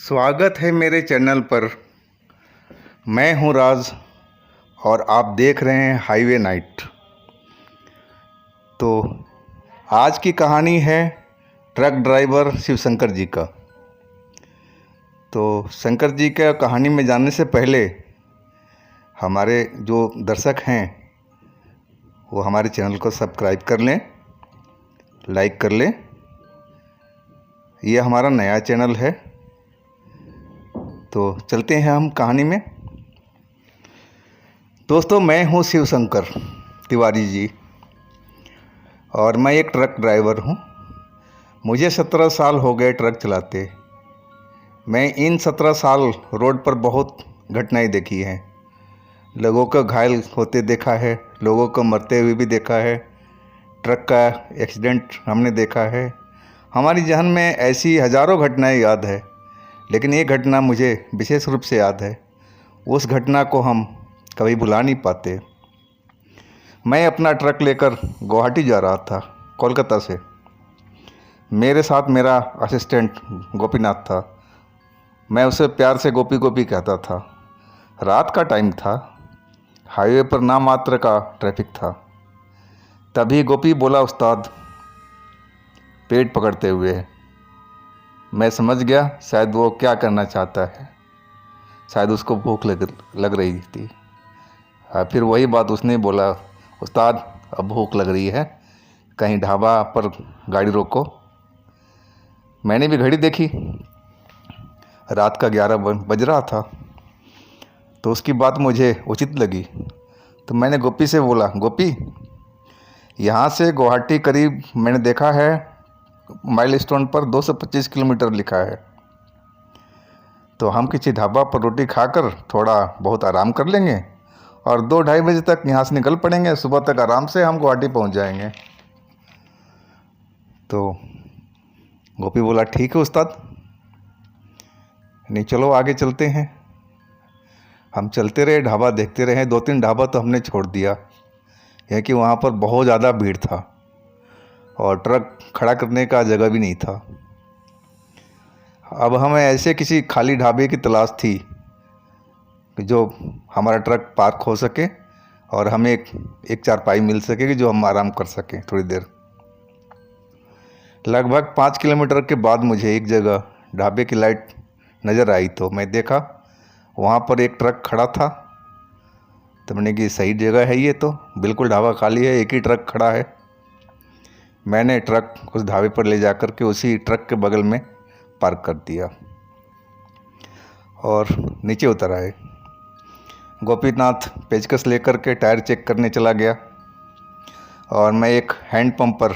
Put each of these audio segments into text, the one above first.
स्वागत है मेरे चैनल पर। मैं हूं राज और आप देख रहे हैं हाईवे नाइट। तो आज की कहानी है ट्रक ड्राइवर शिव शंकर जी का। तो शंकर जी का कहानी में जानने से पहले हमारे जो दर्शक हैं वो हमारे चैनल को सब्सक्राइब कर लें, लाइक कर लें। ये हमारा नया चैनल है। तो चलते हैं हम कहानी में। दोस्तों, मैं हूं शिव शंकर तिवारी जी और मैं एक ट्रक ड्राइवर हूं। मुझे 17 साल हो गए ट्रक चलाते। मैं इन 17 साल रोड पर बहुत घटनाएं देखी हैं। लोगों को घायल होते देखा है, लोगों को मरते हुए भी देखा है, ट्रक का एक्सीडेंट हमने देखा है। हमारी जहन में ऐसी हज़ारों घटनाएं याद है, लेकिन ये घटना मुझे विशेष रूप से याद है। उस घटना को हम कभी भुला नहीं पाते। मैं अपना ट्रक लेकर गुवाहाटी जा रहा था कोलकाता से। मेरे साथ मेरा असिस्टेंट गोपीनाथ था। मैं उसे प्यार से गोपी गोपी कहता था। रात का टाइम था, हाईवे पर नामात्र का ट्रैफिक था। तभी गोपी बोला, उस्ताद, पेट पकड़ते हुए। मैं समझ गया शायद वो क्या करना चाहता है। शायद उसको भूख लग रही थी। फिर वही बात उसने बोला, उस्ताद अब भूख लग रही है, कहीं ढाबा पर गाड़ी रोको। मैंने भी घड़ी देखी, रात का 11 बज रहा था। तो उसकी बात मुझे उचित लगी। तो मैंने गोपी से बोला, गोपी, यहाँ से गुवाहाटी करीब मैंने देखा है माइल स्टोन पर 225 किलोमीटर लिखा है। तो हम किसी ढाबा पर रोटी खाकर थोड़ा बहुत आराम कर लेंगे और 2-2:30 बजे तक यहाँ से निकल पड़ेंगे। सुबह तक आराम से हम गुवाहाटी पहुँच जाएंगे। तो गोपी बोला, ठीक है उस्ताद, नहीं चलो आगे चलते हैं। हम चलते रहे, ढाबा देखते रहे। 2-3 ढाबा तो हमने छोड़ दिया, यह कि वहाँ पर बहुत ज़्यादा भीड़ था और ट्रक खड़ा करने का जगह भी नहीं था। अब हमें ऐसे किसी खाली ढाबे की तलाश थी कि जो हमारा ट्रक पार्क हो सके और हमें एक चारपाई मिल सके कि जो हम आराम कर सकें थोड़ी देर। लगभग 5 किलोमीटर के बाद मुझे एक जगह ढाबे की लाइट नज़र आई। तो मैं देखा वहाँ पर एक ट्रक खड़ा था। तो मैंने कि सही जगह है, ये तो बिल्कुल ढाबा खाली है, एक ही ट्रक खड़ा है। मैंने ट्रक उस ढाबे पर ले जा कर के उसी ट्रक के बगल में पार्क कर दिया और नीचे उतर आए। गोपीनाथ पेचकस लेकर के टायर चेक करने चला गया और मैं एक हैंड पंप पर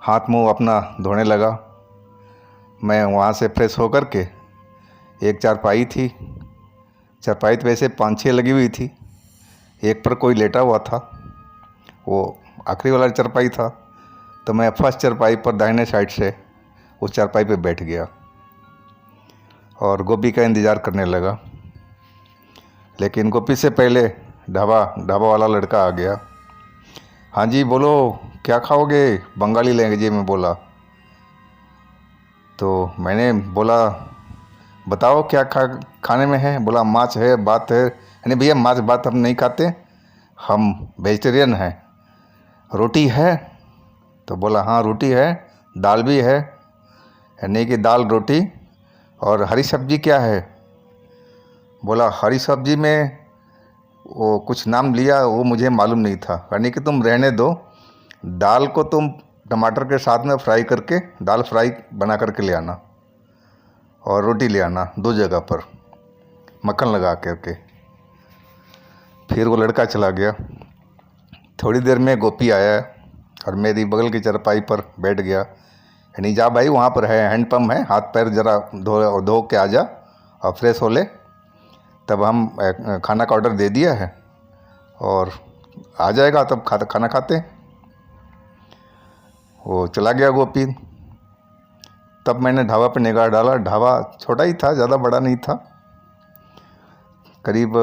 हाथ मुंह अपना धोने लगा। मैं वहाँ से फ्रेश होकर के, एक चारपाई थी, चारपाई तो वैसे 5-6 लगी हुई थी, एक पर कोई लेटा हुआ था, वो आखिरी वाला चारपाई था। तो मैं फर्स्ट चारपाई पर दाहिने साइड से उस चारपाई पे बैठ गया और गोपी का इंतज़ार करने लगा। लेकिन गोपी से पहले ढाबा वाला लड़का आ गया। हाँ जी बोलो, क्या खाओगे, बंगाली लैंग्वेज में बोला। तो मैंने बोला, बताओ क्या खाने में है। बोला, माछ है, भात है। यानी भैया माछ भात हम नहीं खाते, हम वेजिटेरियन हैं। रोटी है? तो बोला, हाँ रोटी है, दाल भी है। यानी कि दाल रोटी। और हरी सब्जी क्या है? बोला, हरी सब्जी में वो कुछ नाम लिया, वो मुझे मालूम नहीं था। यानी कि तुम रहने दो, दाल को तुम टमाटर के साथ में फ्राई करके, दाल फ्राई बना करके ले आना और रोटी ले आना 2 जगह पर मक्खन लगा करके। फिर वो लड़का चला गया। थोड़ी देर में गोपी आया और मेरी बगल की चारपाई पर बैठ गया। यानी जा भाई, वहाँ पर है हैंड पंप है, हाथ पैर जरा धो के आ जा और फ्रेश हो ले। तब हम खाना का ऑर्डर दे दिया है और आ जाएगा, तब खाना खाते हैं। वो चला गया गोपी। तब मैंने ढाबा पे निगाह डाला। ढाबा छोटा ही था, ज़्यादा बड़ा नहीं था। करीब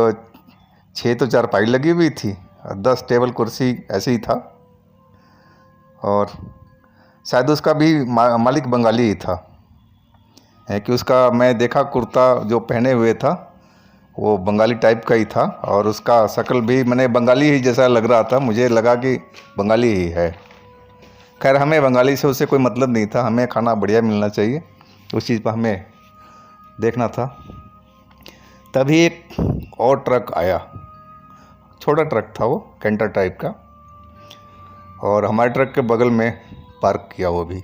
6 तो चारपाई लगी हुई थी और 10 टेबल कुर्सी ऐसे ही था। और शायद उसका भी मालिक बंगाली ही था। है कि उसका मैं देखा कुर्ता जो पहने हुए था वो बंगाली टाइप का ही था, और उसका शक्ल भी मैंने बंगाली ही जैसा लग रहा था, मुझे लगा कि बंगाली ही है। खैर हमें बंगाली से उससे कोई मतलब नहीं था, हमें खाना बढ़िया मिलना चाहिए, उस चीज़ पर हमें देखना था। तभी एक और ट्रक आया, छोटा ट्रक था वो, कैंटर टाइप का, और हमारे ट्रक के बगल में पार्क किया वो भी,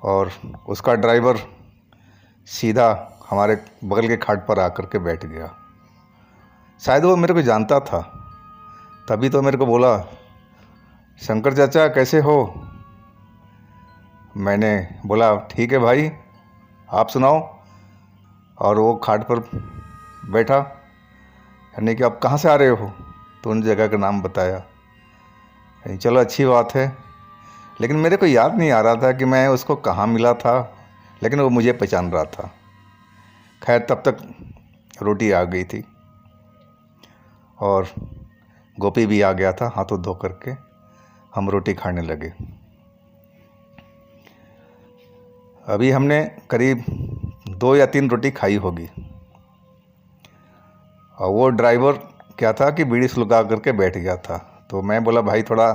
और उसका ड्राइवर सीधा हमारे बगल के खाट पर आकर के बैठ गया। शायद वो मेरे को जानता था, तभी तो मेरे को बोला, शंकर चाचा कैसे हो। मैंने बोला ठीक है भाई, आप सुनाओ। और वो खाट पर बैठा, यानी कि आप कहाँ से आ रहे हो, तो उन जगह का नाम बताया। चलो अच्छी बात है, लेकिन मेरे को याद नहीं आ रहा था कि मैं उसको कहाँ मिला था, लेकिन वो मुझे पहचान रहा था। खैर तब तक रोटी आ गई थी और गोपी भी आ गया था, हाथों धो करके हम रोटी खाने लगे। अभी हमने करीब 2 या 3 रोटी खाई होगी, और वो ड्राइवर क्या था कि बीड़ी सुलगा करके बैठ गया था। तो मैं बोला भाई थोड़ा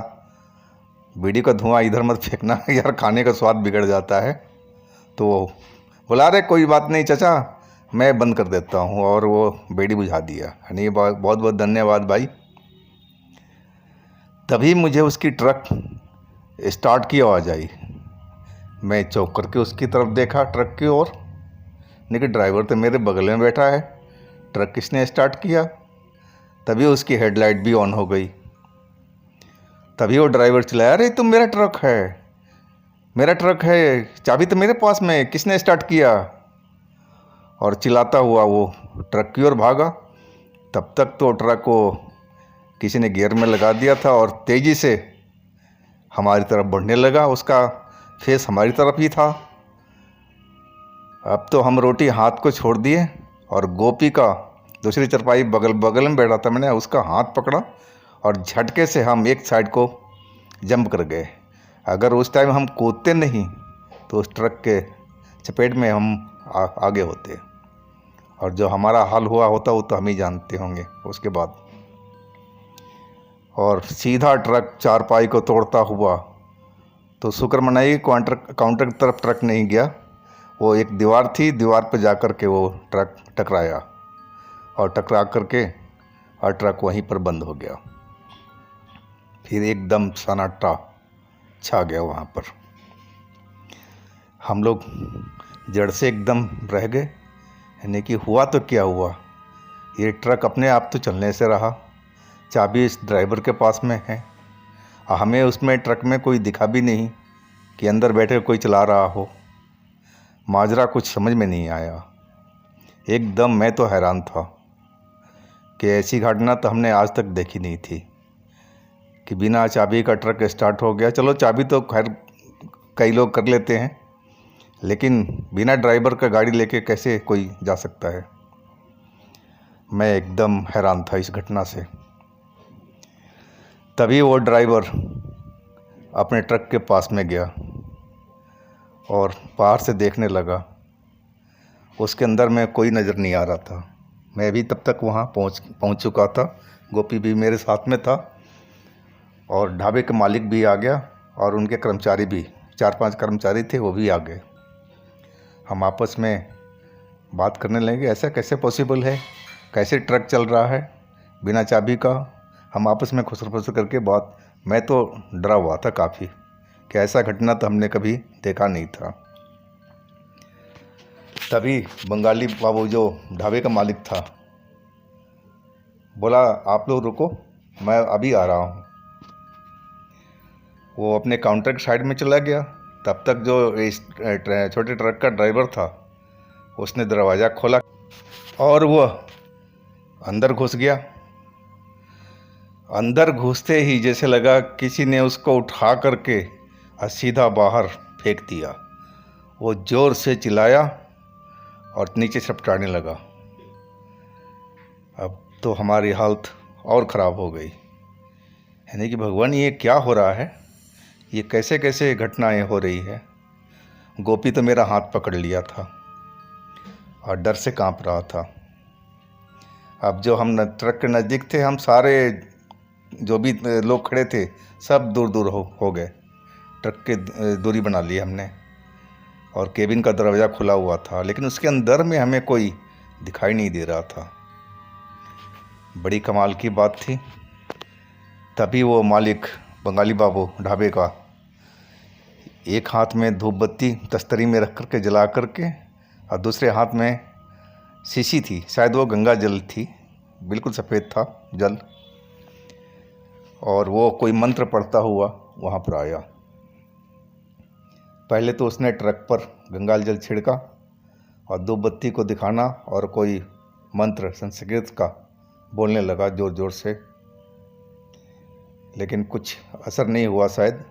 बीड़ी का धुआं इधर मत फेंकना यार, खाने का स्वाद बिगड़ जाता है। तो वो बोला अरे कोई बात नहीं चाचा, मैं बंद कर देता हूँ, और वो बीड़ी बुझा दिया। यानी बहुत बहुत धन्यवाद भाई। तभी मुझे उसकी ट्रक स्टार्ट की आवाज़ आई। मैं चौंक करके उसकी तरफ देखा, ट्रक की ओर, लेकिन ड्राइवर तो मेरे बगल में बैठा है। ट्रक किसने स्टार्ट किया? तभी उसकी हेडलाइट भी ऑन हो गई। तभी वो ड्राइवर चिल्लाया, अरे तुम, मेरा ट्रक है, मेरा ट्रक है, चाबी तो मेरे पास में, किसने स्टार्ट किया? और चिल्लाता हुआ वो ट्रक की ओर भागा। तब तक तो ट्रक को किसी ने गियर में लगा दिया था और तेज़ी से हमारी तरफ बढ़ने लगा। उसका फेस हमारी तरफ ही था। अब तो हम रोटी हाथ को छोड़ दिए, और गोपी का दूसरी चरपाई बगल में बैठा था, मैंने उसका हाथ पकड़ा और झटके से हम एक साइड को जंप कर गए। अगर उस टाइम हम कूदते नहीं तो उस ट्रक के चपेट में हम आगे होते, और जो हमारा हाल हुआ होता वो तो हम ही जानते होंगे उसके बाद। और सीधा ट्रक चारपाई को तोड़ता हुआ, तो शुक्र मनाइए काउंटर की तरफ ट्रक नहीं गया, वो एक दीवार थी, दीवार पर जा कर के वो ट्रक टकराया, और टकरा करके और ट्रक वहीं पर बंद हो गया। फिर एकदम सन्नाटा छा गया वहाँ पर। हम लोग जड़ से एकदम रह गए, यानी कि हुआ तो क्या हुआ। ये ट्रक अपने आप तो चलने से रहा, चाबी इस ड्राइवर के पास में है, हमें उसमें ट्रक में कोई दिखा भी नहीं कि अंदर बैठे कोई चला रहा हो। माजरा कुछ समझ में नहीं आया। एकदम मैं तो हैरान था कि ऐसी घटना तो हमने आज तक देखी नहीं थी कि बिना चाबी का ट्रक स्टार्ट हो गया। चलो चाबी तो खैर कई लोग कर लेते हैं, लेकिन बिना ड्राइवर का गाड़ी लेके कैसे कोई जा सकता है। मैं एकदम हैरान था इस घटना से। तभी वो ड्राइवर अपने ट्रक के पास में गया और बाहर से देखने लगा। उसके अंदर में कोई नज़र नहीं आ रहा था। मैं भी तब तक वहाँ पहुँच चुका था। गोपी भी मेरे साथ में था, और ढाबे के मालिक भी आ गया, और उनके कर्मचारी भी, 4-5 कर्मचारी थे, वो भी आ गए। हम आपस में बात करने लगे, ऐसा कैसे पॉसिबल है, कैसे ट्रक चल रहा है बिना चाबी का। हम आपस में खुसर फुसर करके बात, मैं तो डरा हुआ था काफ़ी कि ऐसा घटना तो हमने कभी देखा नहीं था। तभी बंगाली बाबू जो ढाबे का मालिक था बोला, आप लोग रुको, मैं अभी आ रहा हूँ। वो अपने काउंटर के साइड में चला गया। तब तक जो इस छोटे ट्रक का ड्राइवर था उसने दरवाज़ा खोला और वो अंदर घुस गया। अंदर घुसते ही जैसे लगा किसी ने उसको उठा करके और सीधा बाहर फेंक दिया। वो ज़ोर से चिल्लाया और नीचे छपटाने लगा। अब तो हमारी हालत और ख़राब हो गई, यानी कि भगवान ये क्या हो रहा है, ये कैसे कैसे घटनाएं हो रही है। गोपी तो मेरा हाथ पकड़ लिया था और डर से कांप रहा था। अब जो हम ट्रक के नज़दीक थे, हम सारे जो भी लोग खड़े थे सब दूर दूर हो गए। ट्रक के दूरी बना ली हमने और केबिन का दरवाज़ा खुला हुआ था, लेकिन उसके अंदर में हमें कोई दिखाई नहीं दे रहा था। बड़ी कमाल की बात थी। तभी वो मालिक बंगाली बाबू ढाबे का एक हाथ में धूप बत्ती तस्तरी में रख करके जला करके और दूसरे हाथ में शीशी थी, शायद वो गंगा जल थी, बिल्कुल सफ़ेद था जल, और वो कोई मंत्र पढ़ता हुआ वहाँ पर आया। पहले तो उसने ट्रक पर गंगा जल छिड़का और धूप बत्ती को दिखाना और कोई मंत्र संस्कृत का बोलने लगा ज़ोर ज़ोर से, लेकिन कुछ असर नहीं हुआ, शायद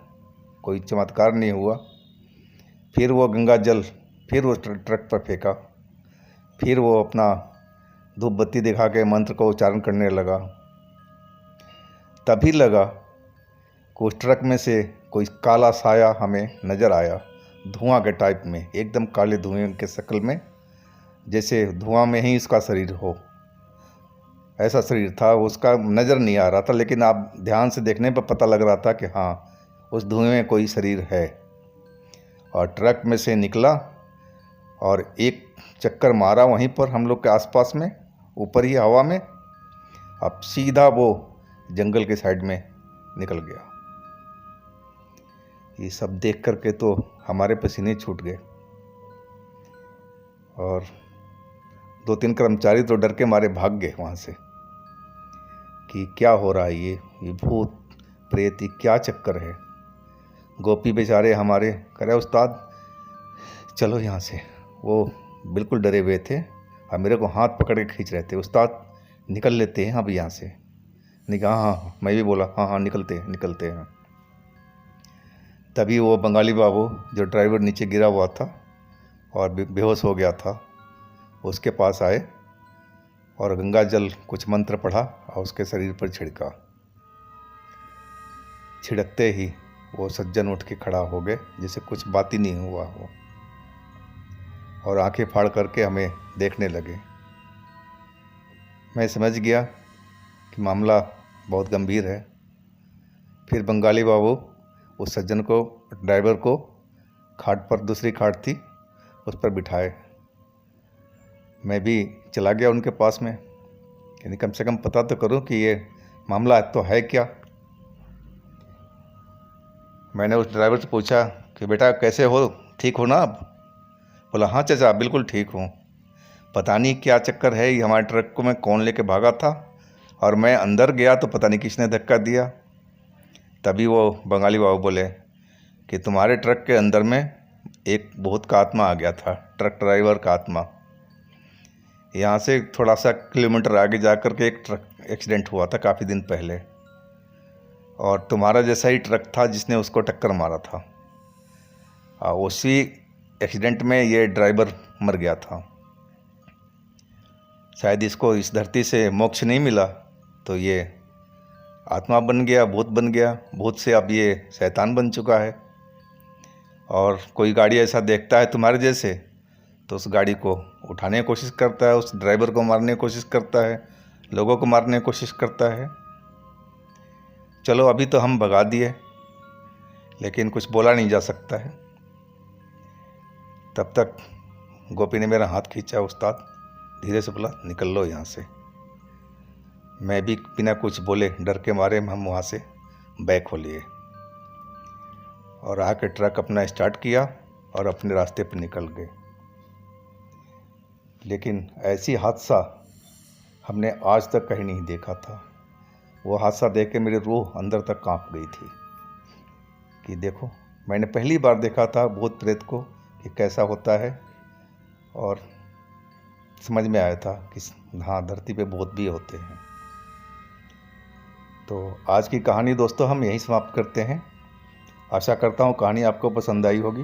कोई चमत्कार नहीं हुआ। फिर वो गंगा जल फिर वो ट्रक पर फेंका, फिर वो अपना धूप बत्ती दिखा के मंत्र को उच्चारण करने लगा। तभी लगा कि उस ट्रक में से कोई काला साया हमें नज़र आया, धुआं के टाइप में, एकदम काले धुएं के शक्ल में, जैसे धुआं में ही उसका शरीर हो, ऐसा शरीर था। उसका नज़र नहीं आ रहा था, लेकिन आप ध्यान से देखने पर पता लग रहा था कि हाँ, उस धुएं में कोई शरीर है। और ट्रक में से निकला और एक चक्कर मारा वहीं पर हम लोग के आसपास में, ऊपर ही हवा में, अब सीधा वो जंगल के साइड में निकल गया। ये सब देख करके तो हमारे पसीने छूट गए और 2-3 कर्मचारी तो डर के मारे भाग गए वहाँ से कि क्या हो रहा है, ये भूत प्रेत, ये क्या चक्कर है। गोपी बेचारे हमारे कह रहे उस्ताद चलो यहाँ से, वो बिल्कुल डरे हुए थे और मेरे को हाथ पकड़ के खींच रहे थे, उस्ताद निकल लेते हैं अब यहाँ से। निकला, हाँ, मैं भी बोला हाँ निकलते हैं। तभी वो बंगाली बाबू जो ड्राइवर नीचे गिरा हुआ था और बेहोश हो गया था, उसके पास आए और गंगा जल कुछ मंत्र पढ़ा और उसके शरीर पर छिड़का। छिड़कते ही वो सज्जन उठ के खड़ा हो गए जैसे कुछ बात ही नहीं हुआ हो, और आंखें फाड़ करके हमें देखने लगे। मैं समझ गया कि मामला बहुत गंभीर है। फिर बंगाली बाबू उस सज्जन को, ड्राइवर को, खाट पर, दूसरी खाट थी, उस पर बिठाए। मैं भी चला गया उनके पास में, यानी कम से कम पता तो करूं कि ये मामला तो है क्या। मैंने उस ड्राइवर से पूछा कि बेटा कैसे हो, ठीक हो ना अब? बोला हाँ चाचा बिल्कुल ठीक हूँ। पता नहीं क्या चक्कर है, ये हमारे ट्रक को मैं कौन लेके भागा था और मैं अंदर गया तो पता नहीं किसने धक्का दिया। तभी वो बंगाली बाबू बोले कि तुम्हारे ट्रक के अंदर में एक भूत का आत्मा आ गया था, ट्रक ड्राइवर का आत्मा। यहाँ से थोड़ा सा किलोमीटर आगे जा कर के एक ट्रक एक्सीडेंट हुआ था काफ़ी दिन पहले, और तुम्हारा जैसा ही ट्रक था जिसने उसको टक्कर मारा था। उसी एक्सीडेंट में ये ड्राइवर मर गया था। शायद इसको इस धरती से मोक्ष नहीं मिला तो ये आत्मा बन गया, भूत बन गया। भूत से अब ये शैतान बन चुका है, और कोई गाड़ी ऐसा देखता है तुम्हारे जैसे तो उस गाड़ी को उठाने की कोशिश करता है, उस ड्राइवर को मारने की कोशिश करता है, लोगों को मारने की कोशिश करता है। चलो अभी तो हम भगा दिए, लेकिन कुछ बोला नहीं जा सकता है। तब तक गोपी ने मेरा हाथ खींचा, उस्ताद धीरे से बोला निकल लो यहाँ से। मैं भी बिना कुछ बोले डर के मारे हम वहाँ से बैक हो लिए और आके ट्रक अपना स्टार्ट किया और अपने रास्ते पर निकल गए। लेकिन ऐसी हादसा हमने आज तक कहीं नहीं देखा था। वो हादसा देख के मेरी रूह अंदर तक कांप गई थी कि देखो, मैंने पहली बार देखा था भूत प्रेत को कि कैसा होता है, और समझ में आया था कि हाँ, धरती पे भूत भी होते हैं। तो आज की कहानी दोस्तों हम यहीं समाप्त करते हैं। आशा करता हूँ कहानी आपको पसंद आई होगी।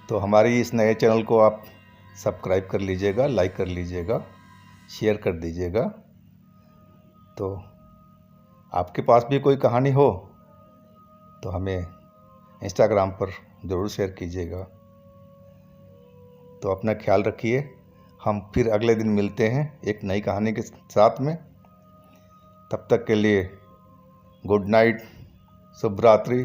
तो हमारे इस नए चैनल को आप सब्सक्राइब कर लीजिएगा, लाइक कर लीजिएगा, शेयर कर दीजिएगा। तो आपके पास भी कोई कहानी हो तो हमें इंस्टाग्राम पर ज़रूर शेयर कीजिएगा। तो अपना ख्याल रखिए। हम फिर अगले दिन मिलते हैं एक नई कहानी के साथ में। तब तक के लिए गुड नाइट, शुभ रात्रि।